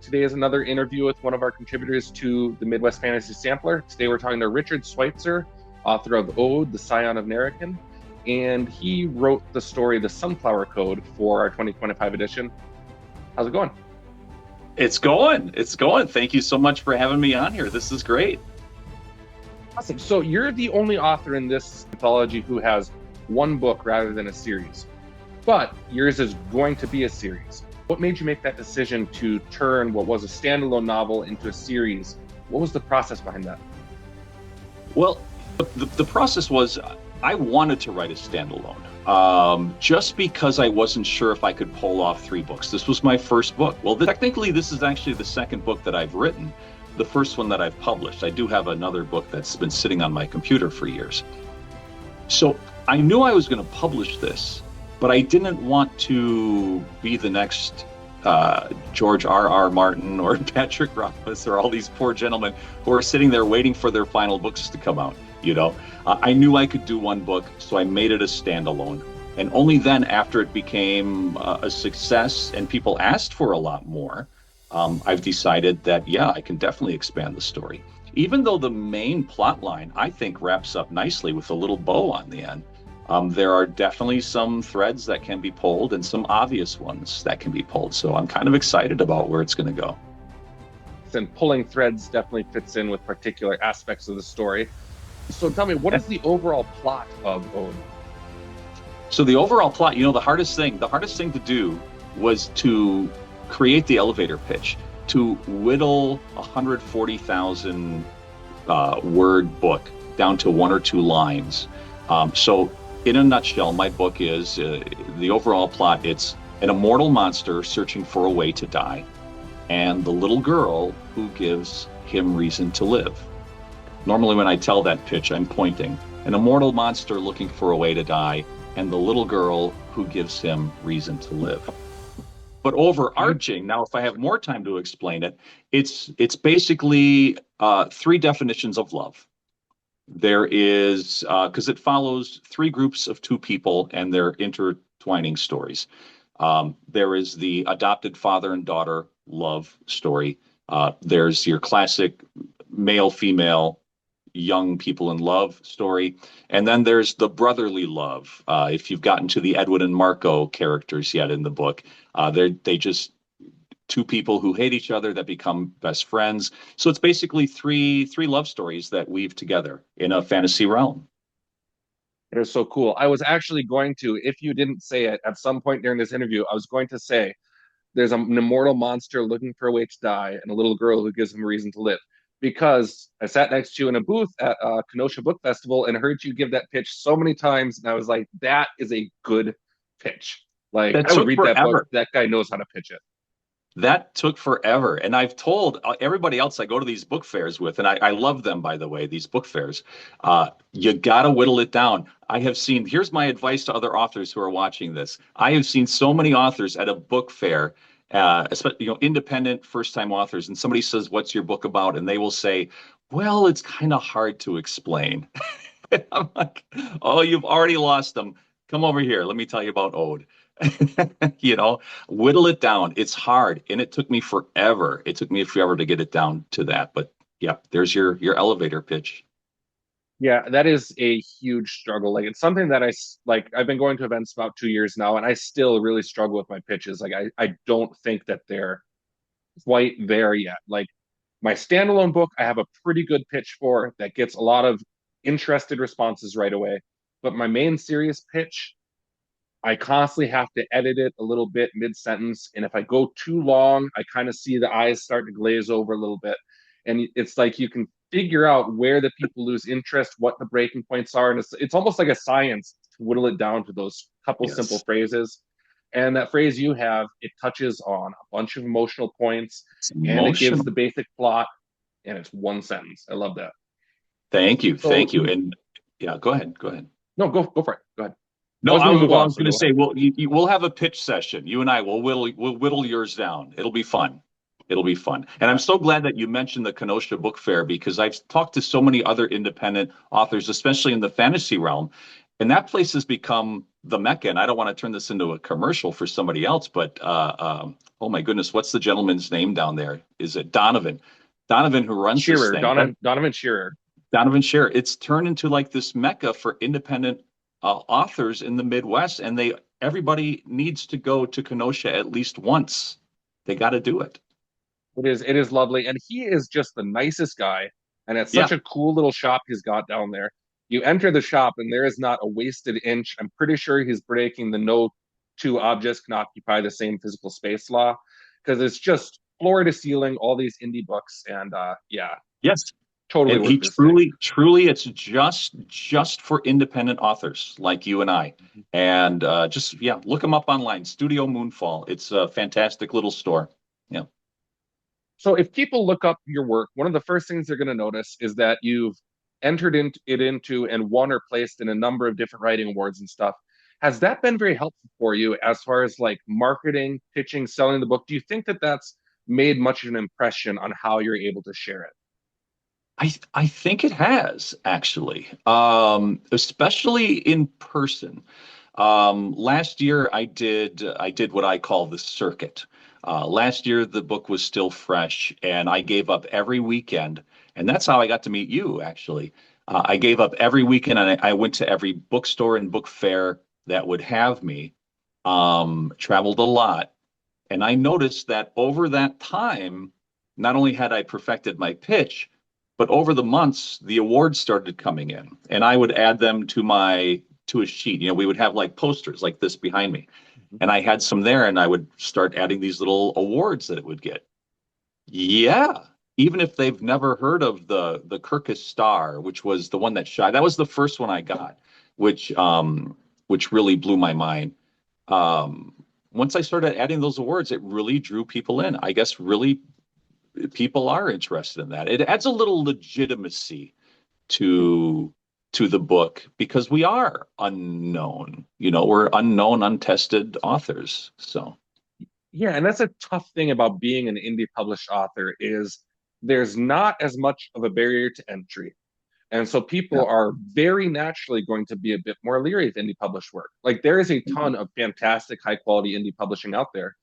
Today is another interview with one of our contributors to the Midwest Fantasy Sampler. Today we're talking to Richard Sweitzer, author of Ode, the Scion of Narracan, and he wrote the story The Sunflower Code for our 2025 edition. How's it going? It's going. Thank you so much for having me on here. This is great. Awesome. So you're the only author in this anthology who has one book rather than a series, but yours is going to be a series. What made you make that decision to turn what was a standalone novel into a series? What was the process behind that? Well, the process was I wanted to write a standalone, just because I wasn't sure if I could pull off 3 books. This was my first book. Well, technically, this is actually the second book that I've written, the first one that I've published. I do have another book that's been sitting on my computer for years. So I knew I was going to publish this, but I didn't want to be the next George R.R. Martin or Patrick Rothfuss or all these poor gentlemen who are sitting there waiting for their final books to come out. I knew I could do one book, so I made it a standalone. And only then, after it became a success and people asked for a lot more, I've decided that, yeah, I can definitely expand the story. Even though the main plot line, I think, wraps up nicely with a little bow on the end, there are definitely some threads that can be pulled and some obvious ones that can be pulled. So I'm kind of excited about where it's going to go. And pulling threads definitely fits in with particular aspects of the story. So tell me, what is the overall plot of Ode? So the overall plot, the hardest thing to do was to create the elevator pitch, to whittle 140,000 word book down to 1 or 2 lines. So in a nutshell, my book is the overall plot. It's an immortal monster searching for a way to die, and the little girl who gives him reason to live. Normally when I tell that pitch, I'm pointing. An immortal monster looking for a way to die, and the little girl who gives him reason to live. But overarching, now if I have more time to explain it, it's basically 3 definitions of love. There is, because it follows 3 groups of 2 people and their intertwining stories. There is the adopted father and daughter love story. There's your classic male-female young people in love story. And then there's the brotherly love. If you've gotten to the Edwin and Marco characters yet in the book, they just 2 people who hate each other that become best friends. So it's basically three love stories that weave together in a fantasy realm. It is so cool. I was actually going to, if you didn't say it at some point during this interview, I was going to say there's an immortal monster looking for a way to die and a little girl who gives him a reason to live. Because I sat next to you in a booth at Kenosha Book Festival and heard you give that pitch so many times, and I was like, that is a good pitch. Like, I would read that book. That guy knows how to pitch it. That took forever. And I've told everybody else I go to these book fairs with, and I love them, by the way, these book fairs, you got to whittle it down. I have seen, here's my advice to other authors who are watching this. I have seen so many authors at a book fair, especially, independent first-time authors, and somebody says, what's your book about? And they will say, well, it's kind of hard to explain. I'm like, oh, you've already lost them. Come over here. Let me tell you about Ode. Whittle it down. It's hard, and it took me forever. It took me forever to get it down to that. But yeah, there's your elevator pitch. Yeah, that is a huge struggle. Like, it's something that I've been going to events about 2 years now, and I still really struggle with my pitches. Like, I don't think that they're quite there yet. Like, my standalone book, I have a pretty good pitch for that gets a lot of interested responses right away. But my main series pitch, I constantly have to edit it a little bit mid-sentence. And if I go too long, I kind of see the eyes start to glaze over a little bit. And it's like you can figure out where the people lose interest, what the breaking points are. And it's almost like a science to whittle it down to those couple simple phrases. And that phrase you have, it touches on a bunch of emotional points, and it gives the basic plot, and it's 1 sentence. I love that. Thank you. And yeah, go ahead. No, go for it. Go ahead. No, I was going to say, we'll have a pitch session. You and I will whittle yours down. It'll be fun. And I'm so glad that you mentioned the Kenosha Book Fair, because I've talked to so many other independent authors, especially in the fantasy realm, and that place has become the Mecca. And I don't want to turn this into a commercial for somebody else, but oh my goodness, what's the gentleman's name down there? Is it Donovan? Donovan, who runs this Shearer, thing, that Donovan Shearer. Donovan Share, it's turned into like this Mecca for independent authors in the Midwest, and everybody needs to go to Kenosha at least once. They got to do it. It is lovely, and he is just the nicest guy. And it's Yeah. such a cool little shop he's got down there. You enter the shop, and there is not a wasted inch. I'm pretty sure he's breaking the no two objects can occupy the same physical space law because it's just floor to ceiling, all these indie books, and yeah, Yes. totally And worth he visiting. truly, it's just for independent authors like you and I. And just yeah, look him up online. Studio Moonfall. It's a fantastic little store. Yeah. So if people look up your work, one of the first things they're going to notice is that you've entered into and won or placed in a number of different writing awards and stuff. Has that been very helpful for you as far as like marketing, pitching, selling the book? Do you think that that's made much of an impression on how you're able to share it? I think it has actually, especially in person. Last year I did what I call the circuit. Last year the book was still fresh, and I gave up every weekend, and that's how I got to meet you actually. I gave up every weekend, and I went to every bookstore and book fair that would have me. Traveled a lot, and I noticed that over that time, not only had I perfected my pitch, but over the months, the awards started coming in, and I would add them to a sheet. We would have like posters like this behind me, Mhm. and I had some there, and I would start adding these little awards that it would get. Yeah, even if they've never heard of the Kirkus Star, which was the one that shot. That was the first one I got, which really blew my mind. Um, Once I started adding those awards, it really drew people in. I guess really people are interested in that. It adds a little legitimacy to the book because we are unknown. We're unknown, untested authors. So Yeah, and that's a tough thing about being an indie published author is there's not as much of a barrier to entry. And so yeah. people are very naturally going to be a bit more leery of indie published work. Like there is a ton of fantastic high quality indie publishing out there,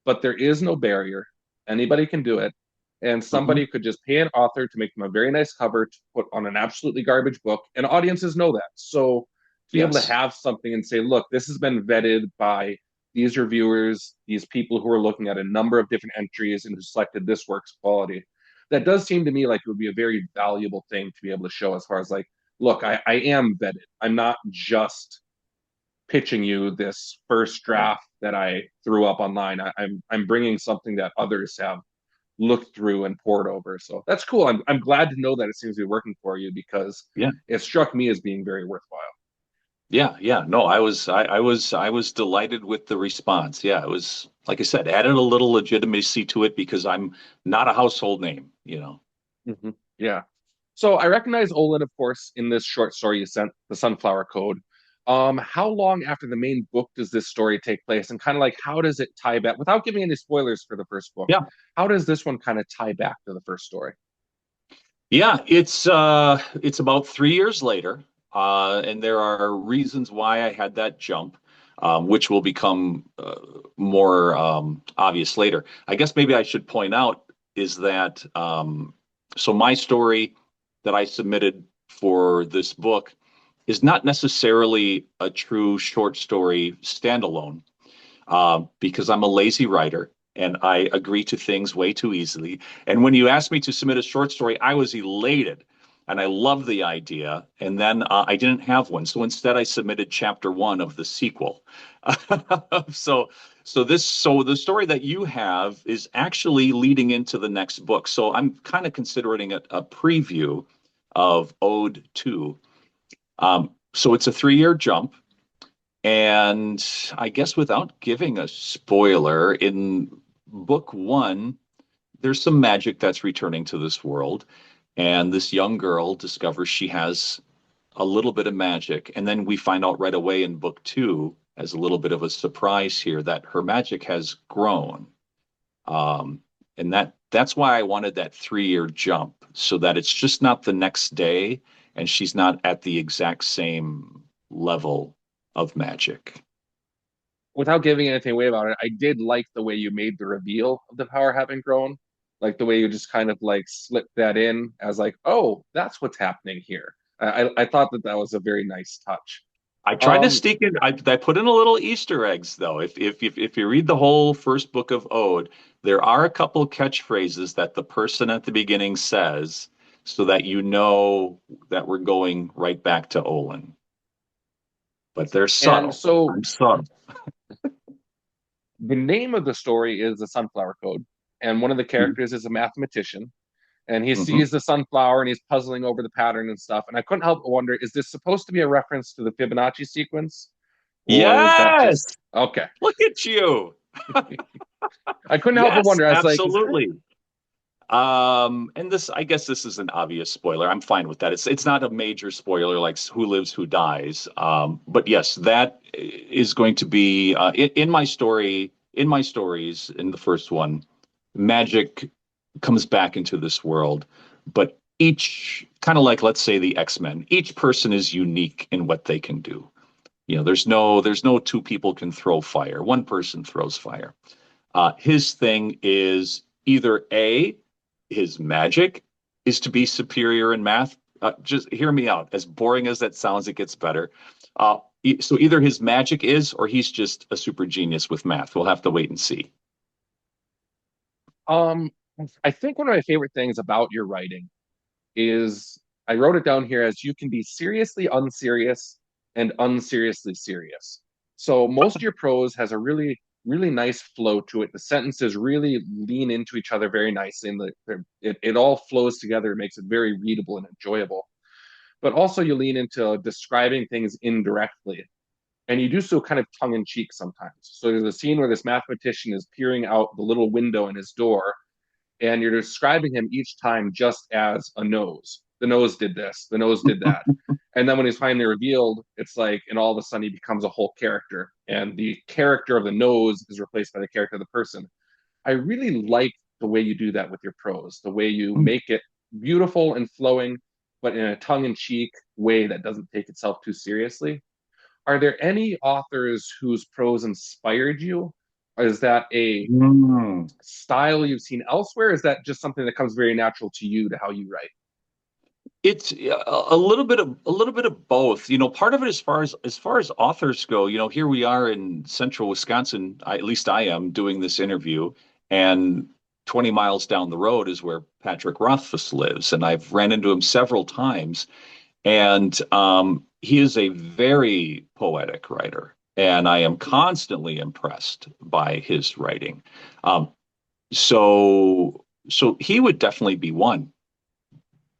but there is no barrier. Anybody can do it. And Mhm. somebody could just pay an author to make them a very nice cover to put on an absolutely garbage book. And audiences know that. So to be able to Yes. have something and say, look, this has been vetted by these reviewers, these people who are looking at a number of different entries and who selected this work's quality, that does seem to me like it would be a very valuable thing to be able to show as far as like, look, I am vetted. I'm not just pitching you this first Right. draft that I threw up online. I'm bringing something that others have looked through and poured over. So that's cool. I'm glad to know that it seems to be working for you because Yeah. it struck me as being very worthwhile. Yeah. Yeah. No, I was delighted with the response. Yeah. It was, like I said, added a little legitimacy to it because I'm not a household name. Mm-hmm. Yeah. So I recognize Olin, of course, in this short story you sent, The Sunflower Code. How long after the main book does this story take place? And kind of like how does it tie back without giving any spoilers for the first book? Yeah. How does this one kind of tie back to the first story? Yeah, it's about 3 years later, and there are reasons why I had that jump, which will become more obvious later. I guess maybe I should point out is that so my story that I submitted for this book is not necessarily a true short story standalone because I'm a lazy writer and I agree to things way too easily. And when you asked me to submit a short story, I was elated and I loved the idea. And then I didn't have one. So instead, I submitted chapter one of the sequel. so, so the story that you have is actually leading into the next book. So I'm kind of considering it a preview of Ode 2. So it's a 3 year jump. And I guess without giving a spoiler, in book one, there's some magic that's returning to this world. And this young girl discovers she has a little bit of magic. And then we find out right away in book two, as a little bit of a surprise here, that her magic has grown. Um, and that's why I wanted that 3 year jump, so that it's just not the next day and she's not at the exact same level of magic. Without giving anything away about it, I did like the way you made the reveal of the power having grown. Like the way you just kind of like slipped that in as like, oh, that's what's happening here. I thought that that was a very nice touch. I tried to Um, sneak in. I put in a little Easter eggs though. If you read the whole first book of Ode, there are a couple catchphrases that the person at the beginning says, so that you know that we're going right back to Olin. But they're and subtle. so I'm subtle. the name of the story is the Sunflower Code, and one of the characters is a mathematician, and he Mm-hmm. sees the sunflower and he's puzzling over the pattern and stuff. And I couldn't help but wonder, is this supposed to be a reference to the Fibonacci sequence? Or is that Yes. just okay? Look at you. I couldn't help but Yes, wonder. I was like, is that absolutely. And this, I guess this is an obvious spoiler. I'm fine with that. It's not a major spoiler like who lives, who dies. But yes, that is going to be in my story, in my stories, in the first one, magic comes back into this world, but each kind of like, let's say, the X-Men, each person is unique in what they can do. You know, there's no two people can throw fire. One person throws fire. His thing is either A, his magic is to be superior in math. Just hear me out. As boring as that sounds, it gets better. So either his magic is, or he's just a super genius with math. We'll have to wait and see. um I think one of my favorite things about your writing is I wrote it down here as you can be seriously unserious and unseriously serious. So most of your prose has a really, really nice flow to it. The sentences really lean into each other very nicely, and it all flows together. It makes it very readable and enjoyable. But also, you lean into describing things indirectly, and you do so kind of tongue in cheek sometimes. So there's a scene where this mathematician is peering out the little window in his door, and you're describing him each time just as a nose. The nose did this, the nose did that. And then when he's finally revealed, it's like, and all of a sudden he becomes a whole character. And the character of the nose is replaced by the character of the person. I really like the way you do that with your prose, the way you make it beautiful and flowing, but in a tongue in cheek way that doesn't take itself too seriously. Are there any authors whose prose inspired you? Or is that a Mm. style you've seen elsewhere? Is that just something that comes very natural to you to how you write? It's a little bit of both. You know, part of it as far as authors go, you know, here we are in central Wisconsin, at least I am doing this interview, and 20 miles down the road is where Patrick Rothfuss lives, and I've ran into him several times, and he is a very poetic writer, and I am constantly impressed by his writing. Um, so he would definitely be one.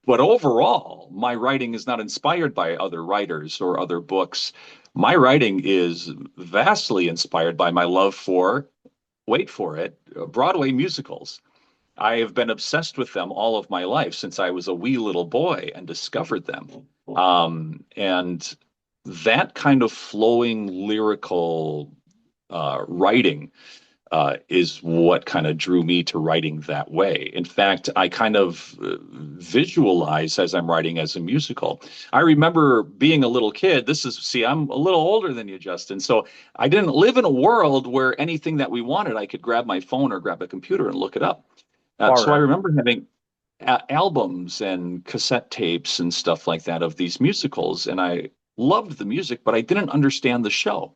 But overall, my writing is not inspired by other writers or other books. My writing is vastly inspired by my love for, wait for it, Broadway musicals. I have been obsessed with them all of my life since I was a wee little boy and discovered them. And that kind of flowing lyrical writing is what kind of drew me to writing that way. In fact, I kind of visualize as I'm writing as a musical. I remember being a little kid. See, I'm a little older than you, Justin. So I didn't live in a world where anything that we wanted, I could grab my phone or grab a computer and look it up. So I Horror. remember having albums and cassette tapes and stuff like that of these musicals. And I loved the music, but I didn't understand the show.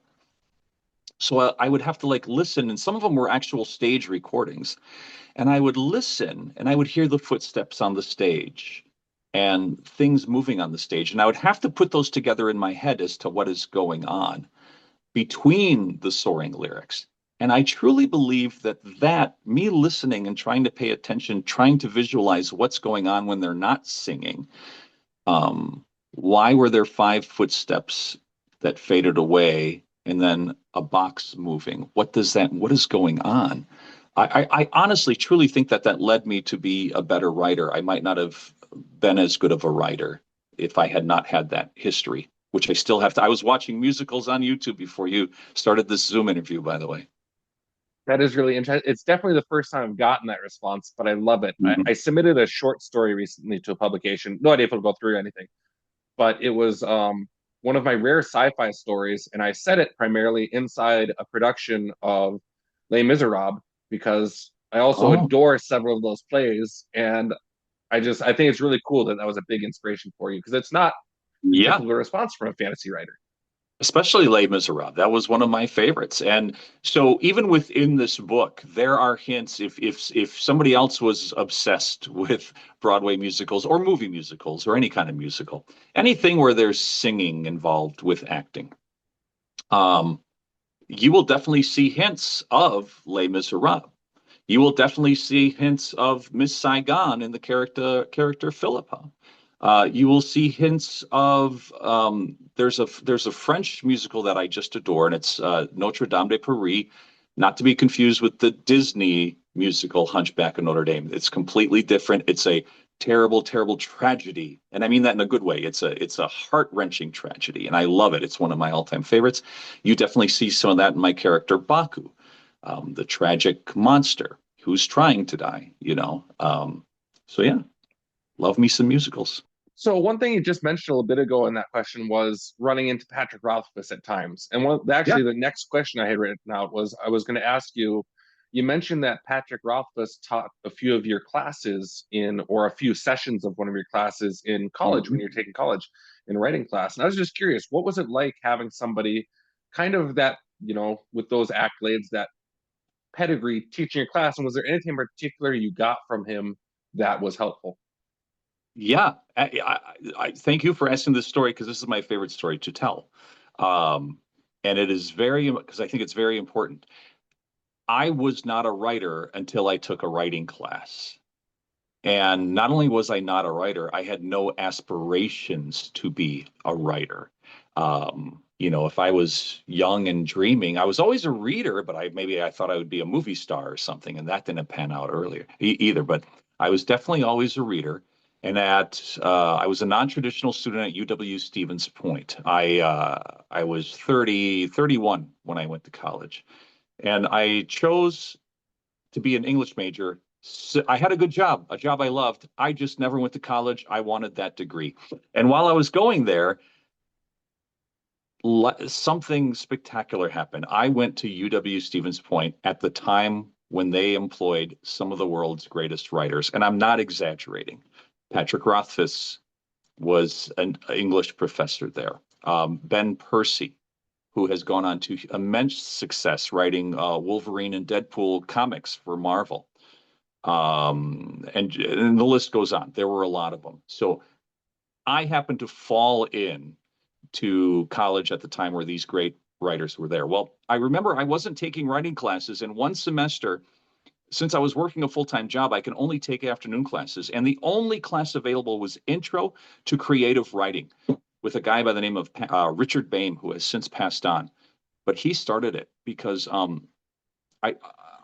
So I would have to like listen, and some of them were actual stage recordings. And I would listen and I would hear the footsteps on the stage and things moving on the stage. And I would have to put those together in my head as to what is going on between the soaring lyrics. And I truly believe that me listening and trying to pay attention, trying to visualize what's going on when they're not singing, why were there five footsteps that faded away and then a box moving? What is going on? I honestly, truly think that led me to be a better writer. I might not have been as good of a writer if I had not had that history, which I still have to. I was watching musicals on YouTube before you started this Zoom interview, by the way. That is really interesting. It's definitely the first time I've gotten that response, but I love it. Mhm. I submitted a short story recently to a publication. No idea if it'll go through or anything, but it was one of my rare sci-fi stories, and I set it primarily inside a production of Les Miserables because I also Oh, adore several of those plays, and I think it's really cool that that was a big inspiration for you because it's not a yeah. typical response from a fantasy writer. Especially Les Miserables. That was one of my favorites. And so even within this book, there are hints. If somebody else was obsessed with Broadway musicals or movie musicals or any kind of musical, anything where there's singing involved with acting, um, you will definitely see hints of Les Miserables. You will definitely see hints of Miss Saigon in the character Philippa. You will see hints of there's a French musical that I just adore, and it's Notre Dame de Paris, not to be confused with the Disney musical Hunchback of Notre Dame. It's completely different. It's a terrible, terrible tragedy, and I mean that in a good way. It's a heart-wrenching tragedy, and I love it. It's one of my all-time favorites. You definitely see some of that in my character Baku, the tragic monster who's trying to die. So yeah, love me some musicals. So one thing you just mentioned a little bit ago in that question was running into Patrick Rothfuss at times. And Yeah. actually the next question I had written out was I was going to ask you, you mentioned that Patrick Rothfuss taught a few of your classes in, or a few sessions of one of your classes in college when Mhm. you're taking college in writing class. And I was just curious, what was it like having somebody kind of that, with those accolades, that pedigree teaching your class? And was there anything in particular you got from him that was helpful? Yeah, I thank you for asking this story because this is my favorite story to tell, um, and it is very because I think it's very important. I was not a writer until I took a writing class. And not only was I not a writer, I had no aspirations to be a writer. If I was young and dreaming, I was always a reader, but maybe I thought I would be a movie star or something, and that didn't pan out earlier either. But I was definitely always a reader. And I was a non-traditional student at UW Stevens Point. I was 31 when I went to college, and I chose to be an English major. So I had a good job, a job I loved. I just never went to college. I wanted that degree. And while I was going there, something spectacular happened. I went to UW Stevens Point at the time when they employed some of the world's greatest writers. And I'm not exaggerating. Patrick Rothfuss was an English professor there. Ben Percy, who has gone on to immense success writing Wolverine and Deadpool comics for Marvel. And the list goes on. There were a lot of them. So I happened to fall in to college at the time where these great writers were there. Well, I remember I wasn't taking writing classes, and one semester, since I was working a full-time job, I can only take afternoon classes, and the only class available was Intro to Creative Writing with a guy by the name of Richard Baim, who has since passed on. But he started it because I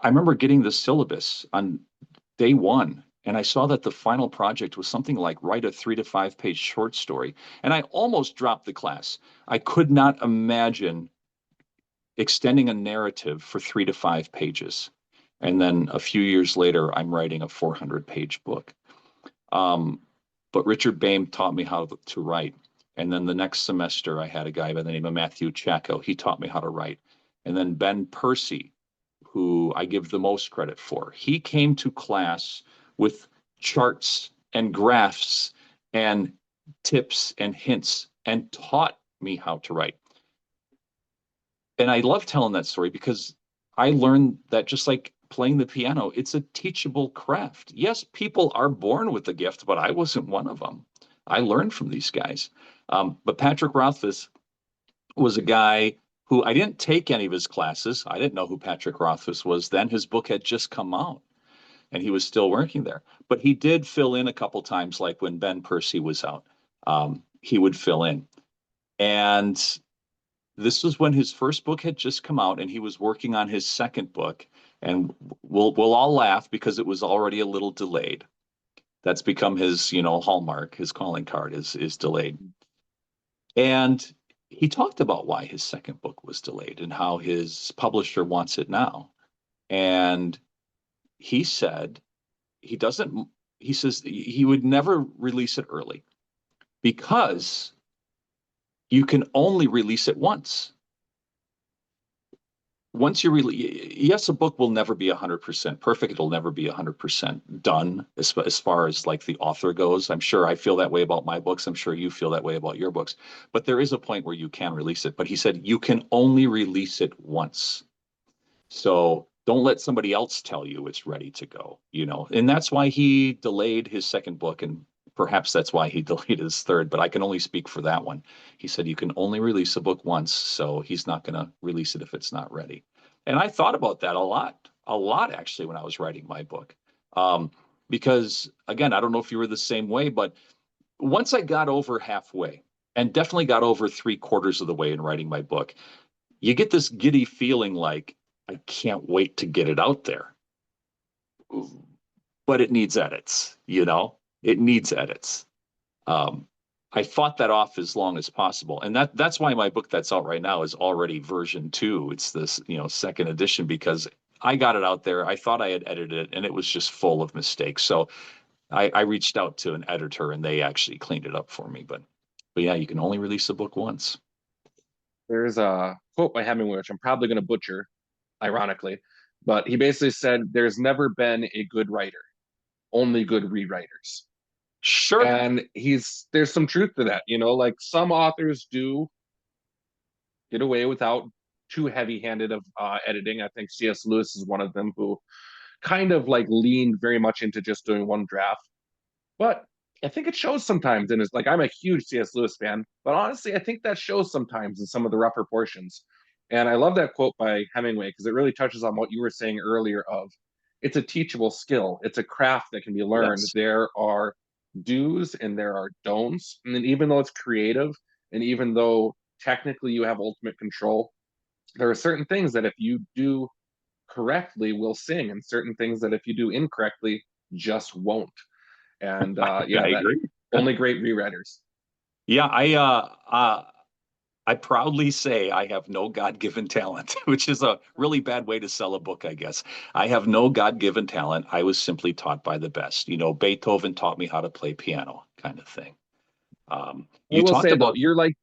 I remember getting the syllabus on day one, and I saw that the final project was something like write a 3 to 5 page short story, and I almost dropped the class. I could not imagine extending a narrative for 3 to 5 pages. And then a few years later, I'm writing a 400-page book. Um, but Richard Baim taught me how to write. And then the next semester, I had a guy by the name of Matthew Chaco. He taught me how to write. And then Ben Percy, who I give the most credit for, he came to class with charts and graphs and tips and hints and taught me how to write. And I love telling that story because I learned that just like playing the piano, it's a teachable craft. Yes, people are born with the gift, but I wasn't one of them. I learned from these guys. But Patrick Rothfuss was a guy who I didn't take any of his classes. I didn't know who Patrick Rothfuss was then. His book had just come out and he was still working there. But he did fill in a couple times, like when Ben Percy was out. He would fill in. And this was when his first book had just come out and he was working on his second book. And we'll all laugh because it was already a little delayed. That's become his, hallmark, his calling card is delayed. And he talked about why his second book was delayed and how his publisher wants it now. And he said he doesn't, he says he would never release it early because you can only release it once. Once you release, yes, a book will never be 100% perfect. It'll never be 100% done as far as like the author goes. I'm sure I feel that way about my books. I'm sure you feel that way about your books. But there is a point where you can release it. But he said you can only release it once. So don't let somebody else tell you it's ready to go, you know. And that's why he delayed his second book, and perhaps that's why he delayed his third, but I can only speak for that one. He said you can only release a book once, so he's not going to release it if it's not ready. And I thought about that a lot actually when I was writing my book. Um, because again, I don't know if you were the same way, but once I got over halfway and definitely got over three-quarters of the way in writing my book, you get this giddy feeling like I can't wait to get it out there. But it needs edits, you know? It needs edits. Um, I fought that off as long as possible. And that's why my book that's out right now is already version 2. It's this, you know, second edition because I got it out there. I thought I had edited it and it was just full of mistakes. So I reached out to an editor and they actually cleaned it up for me. But yeah, you can only release a book once. There's a quote by Hemingway, which I'm probably going to butcher, ironically, but he basically said, "There's never been a good writer, only good rewriters." Sure. And there's some truth to that, you know, like some authors do get away without too heavy-handed of editing. I think C.S. Lewis is one of them who kind of like leaned very much into just doing one draft. But I think it shows sometimes, and it's like I'm a huge C.S. Lewis fan, but honestly, I think that shows sometimes in some of the rougher portions. And I love that quote by Hemingway because it really touches on what you were saying earlier of it's a teachable skill. It's a craft that can be learned. Yes. There are do's and there are don'ts. And then even though it's creative and even though technically you have ultimate control, there are certain things that if you do correctly will sing and certain things that if you do incorrectly just won't. And I yeah, that agree. only great rewriters. Yeah, I proudly say I have no God-given talent, which is a really bad way to sell a book, I guess. I have no God-given talent. I was simply taught by the best. You know, Beethoven taught me how to play piano, kind of thing. I You will talked say though, about, you're like,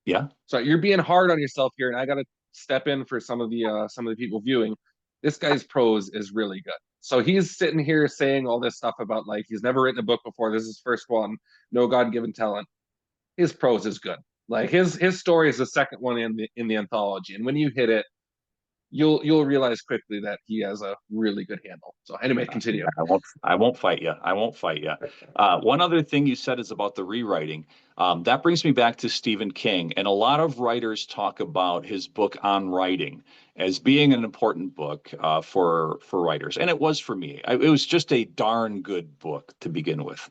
yeah, sorry, you're being hard on yourself here, and I got to step in for some of the people viewing. This guy's prose is really good. So he's sitting here saying all this stuff about like he's never written a book before. This is his first one. No God-given talent. His prose is good. Like his story is the second one in the anthology, and when you hit it, you'll realize quickly that he has a really good handle. So anyway, continue. I won't fight you. I won't fight you. One other thing you said is about the rewriting. That brings me back to Stephen King, and a lot of writers talk about his book on writing as being an important book for writers, and it was for me. It was just a darn good book to begin with.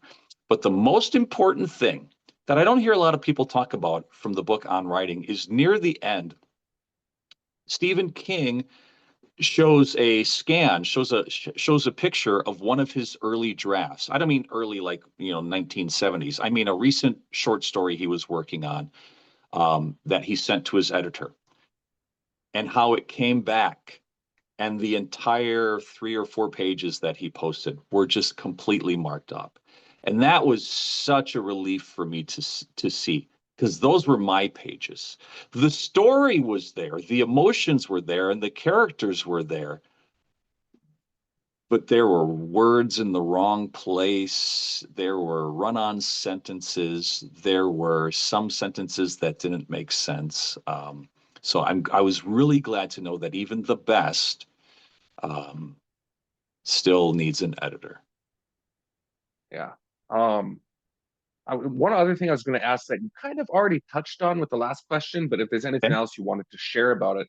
But the most important thing that I don't hear a lot of people talk about from the book on writing is near the end. Stephen King shows a picture of one of his early drafts. I don't mean early like 1970s. I mean a recent short story he was working on that he sent to his editor, and how it came back, and the entire 3 or 4 pages that he posted were just completely marked up, and that was such a relief for me to see, because those were my pages. The story was there, the emotions were there, and the characters were there, but there were words in the wrong place. There were run-on sentences. There were some sentences that didn't make sense. So I was really glad to know that even the best um, still needs an editor. Yeah. Um, one other thing I was going to ask that you kind of already touched on with the last question, but if there's anything Okay. else you wanted to share about it,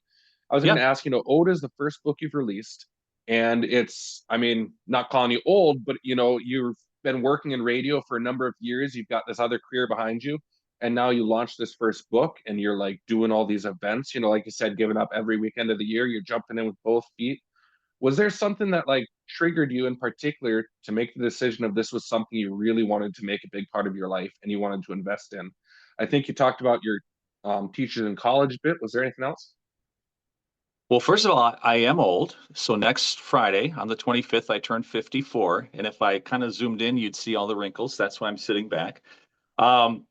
I was going Yeah. to ask, Ode is the first book you've released, and it's, I mean, not calling you old, but you've been working in radio for a number of years. You've got this other career behind you, and now you launched this first book, and you're like doing all these events. Like you said, giving up every weekend of the year. You're jumping in with both feet. Was there something that like triggered you in particular to make the decision of this was something you really wanted to make a big part of your life and you wanted to invest in? I think you talked about your teachers in college bit. Was there anything else? Well, first of all, I am old. So next Friday on the 25th, I turn 54. And if I kind of zoomed in, you'd see all the wrinkles. That's why I'm sitting back. Um,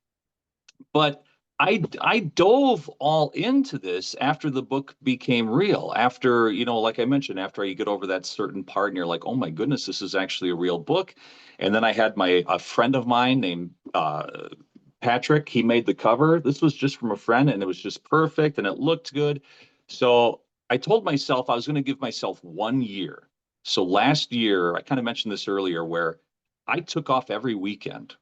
but I dove all into this after the book became real. After, like I mentioned, after you get over that certain part and you're like, oh my goodness, this is actually a real book. And then I had a friend of mine named Patrick. He made the cover. This was just from a friend, and it was just perfect, and it looked good. So I told myself I was going to give myself 1 year. So last year, I kind of mentioned this earlier, where I took off every weekend.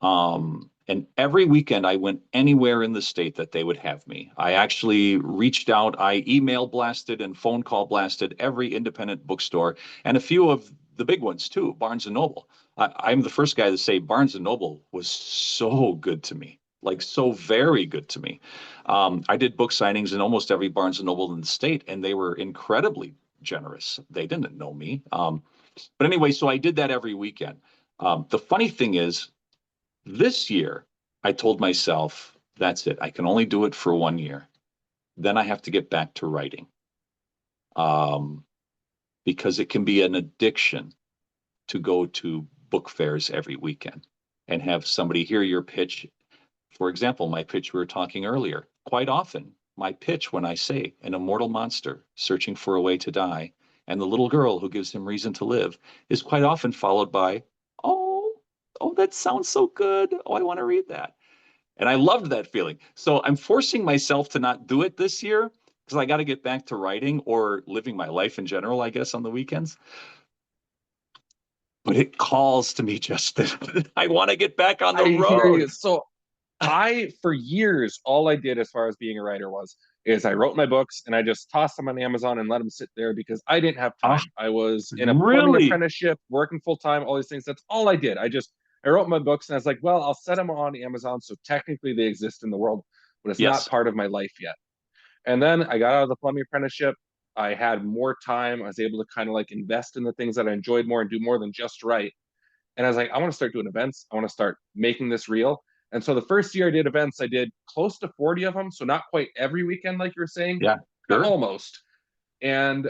And every weekend I went anywhere in the state that they would have me. I actually reached out, I email blasted and phone call blasted every independent bookstore and a few of the big ones too, Barnes and Noble. I'm the first guy to say Barnes and Noble was so good to me, like so very good to me. I did book signings in almost every Barnes and Noble in the state, and they were incredibly generous. They didn't know me. But anyway, so I did that every weekend. The funny thing is, this year, I told myself, that's it. I can only do it for 1 year. Then I have to get back to writing, um, because it can be an addiction to go to book fairs every weekend and have somebody hear your pitch. For example, my pitch we were talking earlier. Quite often, my pitch when I say an immortal monster searching for a way to die and the little girl who gives him reason to live is quite often followed by, oh, oh, that sounds so good. Oh, I want to read that. And I loved that feeling. So I'm forcing myself to not do it this year because I got to get back to writing or living my life in general, I guess, on the weekends. But it calls to me, Justin. I want to get back on I the hear you. road. So for years, all I did as far as being a writer is I wrote my books and I just tossed them on Amazon and let them sit there because I didn't have Oh, time. I was in a plumbing really? apprenticeship, working full time, all these things. That's all I did. I wrote my books and I was like, well, I'll set them on Amazon. So technically they exist in the world, but it's not Yes. part of my life yet. And then I got out of the plumbing apprenticeship. I had more time. I was able to kind of like invest in the things that I enjoyed more and do more than just write. And I was like, I want to start doing events. I want to start making this real. And so the first year I did events, I did close to 40 of them. So not quite every weekend, like you were saying, Yeah. but Sure. almost. And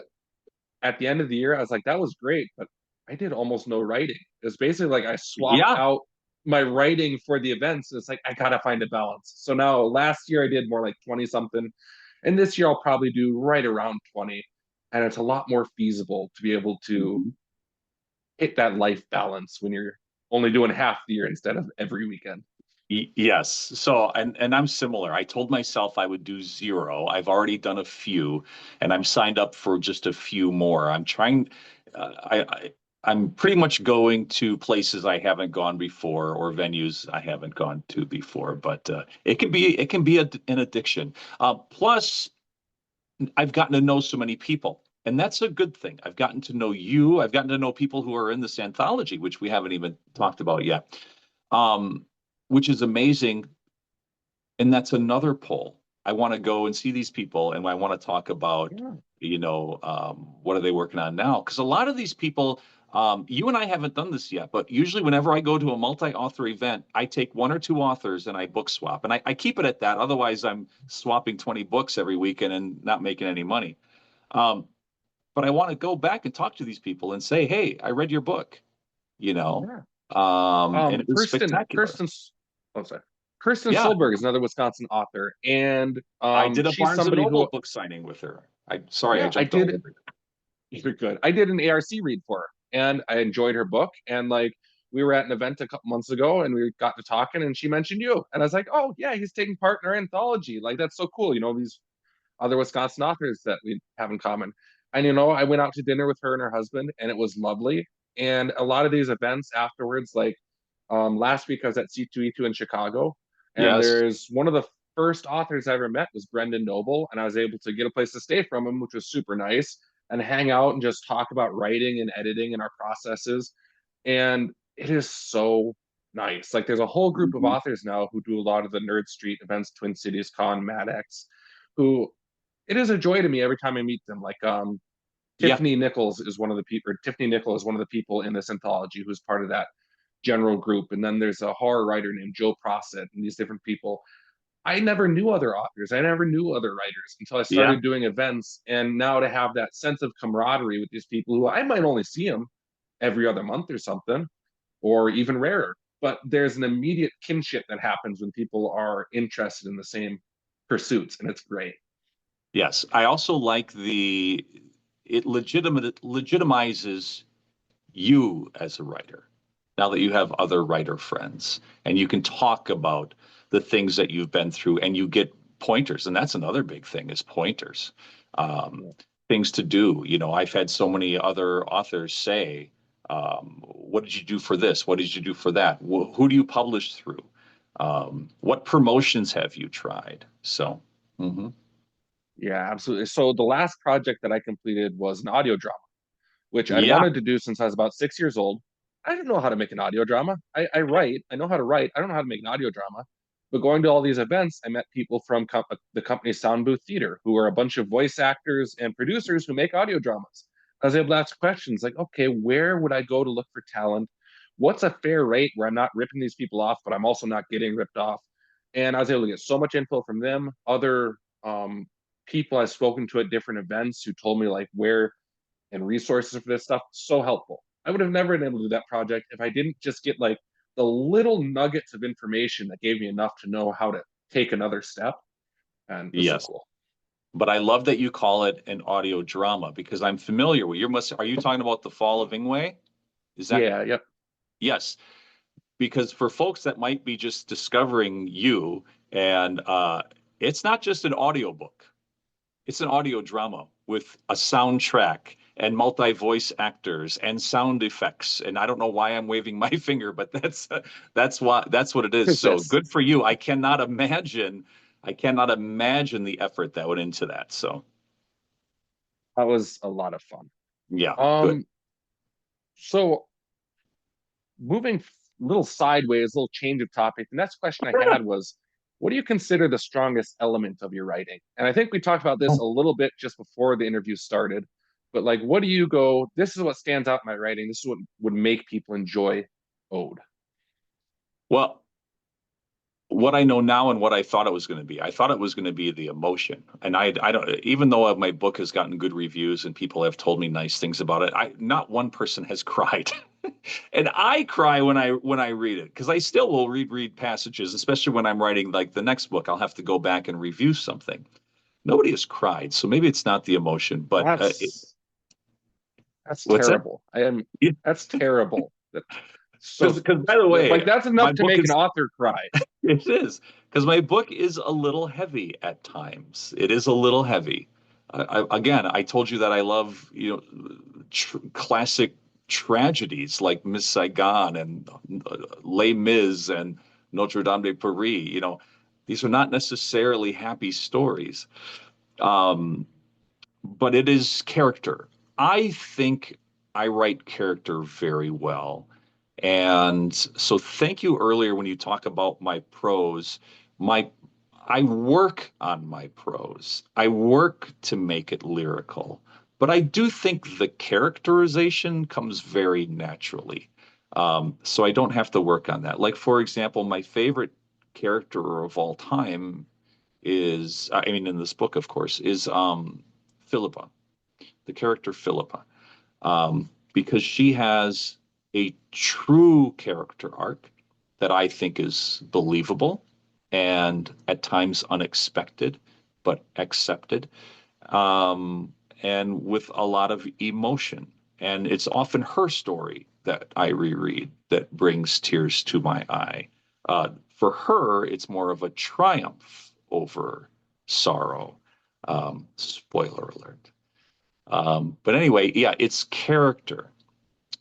at the end of the year, I was like, that was great, but I did almost no writing. It's basically like I swapped Yeah. out my writing for the events. It's like I gotta find a balance. So now last year I did more like 20 something. And this year I'll probably do right around 20. And it's a lot more feasible to be able to Mhm. hit that life balance when you're only doing half the year instead of every weekend. Yes. So, and I'm similar. I told myself I would do zero. I've already done a few, and I'm signed up for just a few more. I'm trying. I'm pretty much going to places I haven't gone before or venues I haven't gone to before. But it can be an addiction. Plus, I've gotten to know so many people, and that's a good thing. I've gotten to know you. I've gotten to know people who are in this anthology, which we haven't even talked about yet, um, which is amazing. And that's another poll. I want to go and see these people, and I want to talk about, Yeah. what are they working on now? Because a lot of these people, you and I haven't done this yet, but usually whenever I go to a multi-author event, I take one or two authors and I book swap, and I keep it at that. Otherwise, I'm swapping 20 books every weekend and not making any money. Um, but I want to go back and talk to these people and say, hey, I read your book, you know, Yeah. and it was spectacular. Kirsten, oh, sorry. Kirsten Yeah, Solberg is another Wisconsin author, and I did a she's Barnes and somebody Noble who, book signing with her. Sorry, I yeah, I jumped all did. over. You're good. I did an ARC read for her, and I enjoyed her book. And like, we were at an event a couple months ago, and we got to talking, and she mentioned you, and I was like, oh yeah, he's taking part in our anthology. Like that's so cool. These other Wisconsin authors that we have in common. And I went out to dinner with her and her husband, and it was lovely. And a lot of these events afterwards, like last week I was at C2E2 in Chicago, and Yes. there's one of the first authors I ever met was Brendan Noble, and I was able to get a place to stay from him, which was super nice, and hang out and just talk about writing and editing and our processes. And it is so nice. Like there's a whole group of Mhm. authors now who do a lot of the Nerd Street events, Twin Cities Con, MadX, who it is a joy to me every time I meet them. Like Yeah. Tiffany Nickel is one of the people in this anthology who's part of that general group. And then there's a horror writer named Joe Prosset and these different people. I never knew other authors. I never knew other writers until I Yeah. started doing events. And now to have that sense of camaraderie with these people who I might only see them every other month or something, or even rarer. but there's an immediate kinship that happens when people are interested in the same pursuits, and it's great. Yes, I also like it legitimizes you as a writer. Now that you have other writer friends and you can talk about the things that you've been through and you get pointers, and that's another big thing is pointers. Um, Yeah. Things to do. I've had so many other authors say, what did you do for this? What did you do for that? Who do you publish through? What promotions have you tried? So, mhm. Yeah, absolutely. So the last project that I completed was an audio drama, which I'd Yeah, wanted to do since I was about 6 years old. I didn't know how to make an audio drama. I write, I know how to write. I don't know how to make an audio drama. But going to all these events, I met people from the company Sound Booth Theater, who are a bunch of voice actors and producers who make audio dramas. I was able to ask questions like, okay, where would I go to look for talent? What's a fair rate where I'm not ripping these people off, but I'm also not getting ripped off? And I was able to get so much info from them, other people I've spoken to at different events who told me like where and resources for this stuff. So helpful. I would have never been able to do that project if I didn't just get like the little nuggets of information that gave me enough to know how to take another step. And it was so yes. cool. But I love that you call it an audio drama because I'm familiar with are you talking about The Fall of Ingwe? Is that Yeah, yep. yes? Because for folks that might be just discovering you and it's not just an audio book. It's an audio drama with a soundtrack and multi-voice actors and sound effects. And I don't know why I'm waving my finger, but that's what it is. Here's So this. good for you. I cannot imagine the effort that went into that. So That was a lot of fun. yeah, good. Um, so moving a little sideways, a little change of topic. The next question I had was, what do you consider the strongest element of your writing? And I think we talked about this a little bit just before the interview started, but like, what do you go, this is what stands out in my writing. This is what would make people enjoy Ode. Well, what I know now and what I thought it was going to be. I thought it was going to be the emotion. And I don't, even though my book has gotten good reviews and people have told me nice things about it, not one person has cried. And I cry when I read it because I still will reread passages, especially when I'm writing like the next book. I'll have to go back and review something. Nobody has cried, so maybe it's not the emotion, but That's that's what's that? terrible. I am that's terrible. So Because by the way, like that's my enough to book make an is author cry. it is because my book is a little heavy at times. It is a little heavy. Again, I told you that I love classic tragedies like Miss Saigon and Les Mis and Notre Dame de Paris. These are not necessarily happy stories, um, but it is character. I think I write character very well. And so thank you earlier when you talk about my prose. My I work on my prose. I work to make it lyrical, but I do think the characterization comes very naturally. So I don't have to work on that. Like, for example, my favorite character of all time is, I mean, in this book, of course, is Philippa, the character Philippa, because she has a true character arc that I think is believable and at times unexpected, but accepted, and with a lot of emotion. And it's often her story that I reread that brings tears to my eye. For her, it's more of a triumph over sorrow. Spoiler alert. But anyway, yeah, it's character.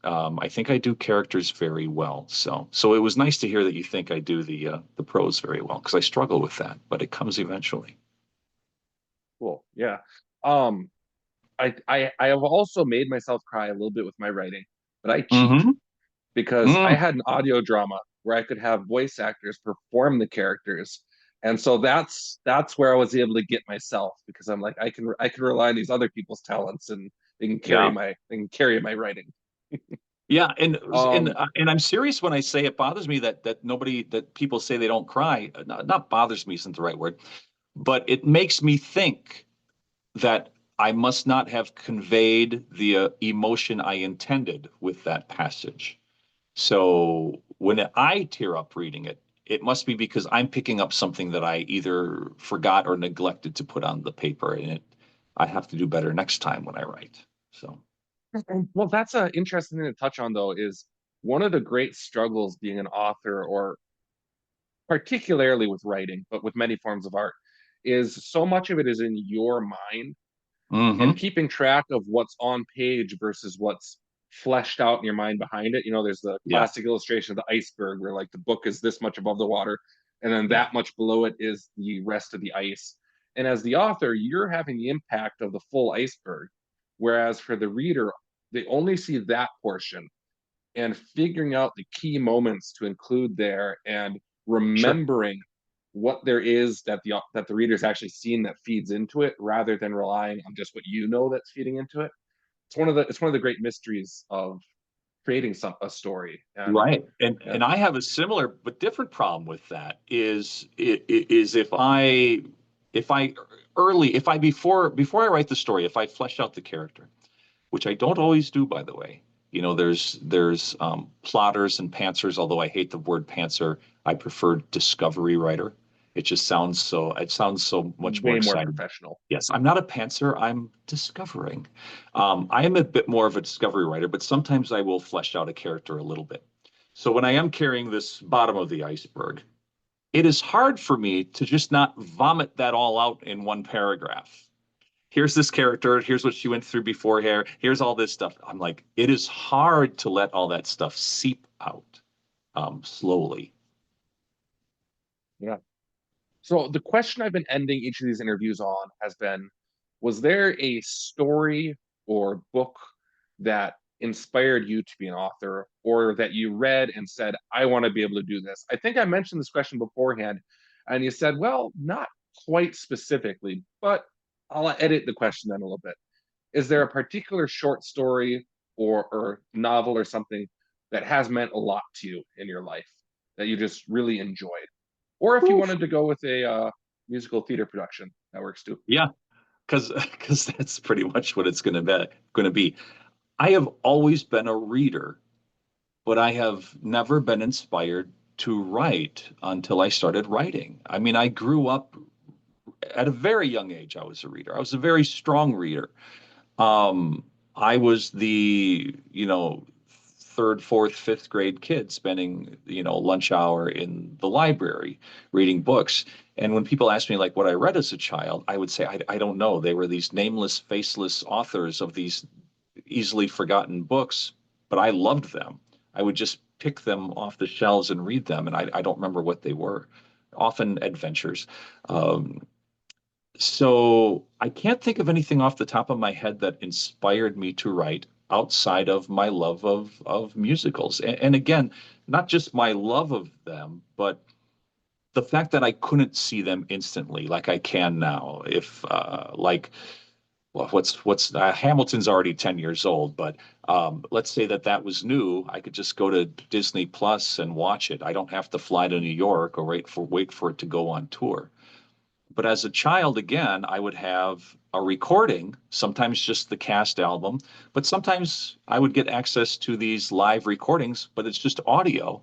I think I do characters very well. So it was nice to hear that you think I do the prose very well because I struggle with that, but it comes eventually. Cool. Yeah. Um, I have also made myself cry a little bit with my writing, but I cheat Mm-hmm. because I Mm. had an audio drama where I could have voice actors perform the characters. And so that's where I was able to get myself because I'm like I can rely on these other people's talents and Yeah. they can carry my writing. Yeah, and Um and I'm serious when I say it bothers me that people say they don't cry. Not bothers me isn't the right word, but it makes me think that I must not have conveyed the emotion I intended with that passage. So when I tear up reading it, it must be because I'm picking up something that I either forgot or neglected to put on the paper, and I have to do better next time when I write. So, Well, that's an interesting thing to touch on, though, is one of the great struggles being an author, or particularly with writing, but with many forms of art, is so much of it is in your mind, and hmm keeping track of what's on page versus what's fleshed out in your mind behind it. There's the yeah, classic illustration of the iceberg where like the book is this much above the water, and then yeah, that much below it is the rest of the ice. And as the author, you're having the impact of the full iceberg. Whereas for the reader, they only see that portion, and figuring out the key moments to include there and sure. remembering what there is that the reader's actually seen that feeds into it, rather than relying on just what that's feeding into it. It's one of the great mysteries of creating a story. And Right. And yeah, and I have a similar but different problem with that is if I early if I before I write the story, if I flesh out the character, which I don't always do, by the way. There's plotters and pantsers, although I hate the word pantser. I prefer discovery writer. It sounds so much more way more exciting. professional. Yes, I'm not a pantser. I'm discovering. I am a bit more of a discovery writer, but sometimes I will flesh out a character a little bit. So when I am carrying this bottom of the iceberg, it is hard for me to just not vomit that all out in one paragraph. Here's this character. Here's what she went through before here. Here's all this stuff. I'm like, it is hard to let all that stuff seep out slowly. Yeah. So the question I've been ending each of these interviews on has been, was there a story or book that inspired you to be an author, or that you read and said, I want to be able to do this? I think I mentioned this question beforehand, and you said, well, not quite specifically, but I'll edit the question then a little bit. Is there a particular short story or novel or something that has meant a lot to you in your life that you just really enjoyed? Or if you Oof. wanted to go with a musical theater production, that works too. Yeah, because that's pretty much what it's going to be. I have always been a reader, but I have never been inspired to write until I started writing. I mean, I grew up at a very young age. I was a reader. I was a very strong reader. Um, I was the, third, fourth, fifth grade kid spending, lunch hour in the library reading books. And when people ask me like what I read as a child, I would say, I don't know. They were these nameless, faceless authors of these easily forgotten books, but I loved them. I would just pick them off the shelves and read them, and I don't remember what they were. Often adventures. Um, so I can't think of anything off the top of my head that inspired me to write outside of my love of musicals. And again, not just my love of them, but the fact that I couldn't see them instantly like I can now. If like well, what's Hamilton's already 10 years old, but let's say that was new. I could just go to Disney Plus and watch it. I don't have to fly to New York or wait for it to go on tour. But as a child, again, I would have a recording, sometimes just the cast album, but sometimes I would get access to these live recordings, but it's just audio.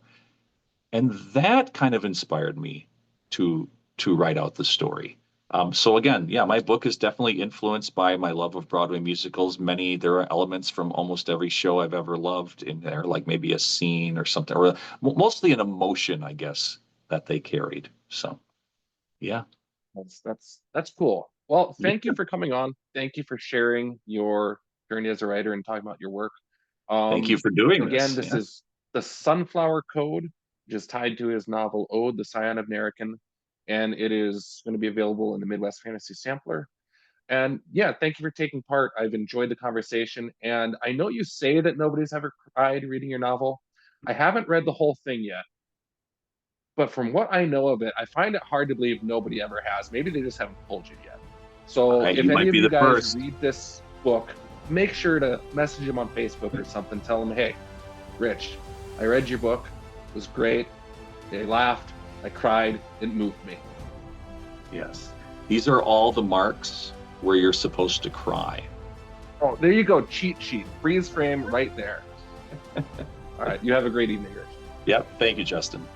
And that kind of inspired me to write out the story. So again, yeah, my book is definitely influenced by my love of Broadway musicals. There are elements from almost every show I've ever loved in there, like maybe a scene or something, or mostly an emotion, I guess, that they carried. So yeah. That's cool. Well, Yeah. thank you for coming on. Thank you for sharing your journey as a writer and talking about your work. Thank you Um, for doing Again, this. this Yeah. is The Sunflower Code, which is tied to his novel Ode, the Scion of Narracan, and it is going to be available in the Midwest Fantasy Sampler. And yeah, thank you for taking part. I've enjoyed the conversation, and I know you say that nobody's ever cried reading your novel. I haven't read the whole thing yet, but from what I know of it, I find it hard to believe nobody ever has. Maybe they just haven't told you yet. So if You any might of be you the guys first. read this book, make sure to message him on Facebook or something. Tell him, hey, Rich, I read your book. It was great. I laughed. I cried. It moved me. Yes. These are all the marks where you're supposed to cry. Oh, there you go. Cheat sheet. Freeze frame right there. All right. You have a great evening, Rich. Yep. Thank you, Justin.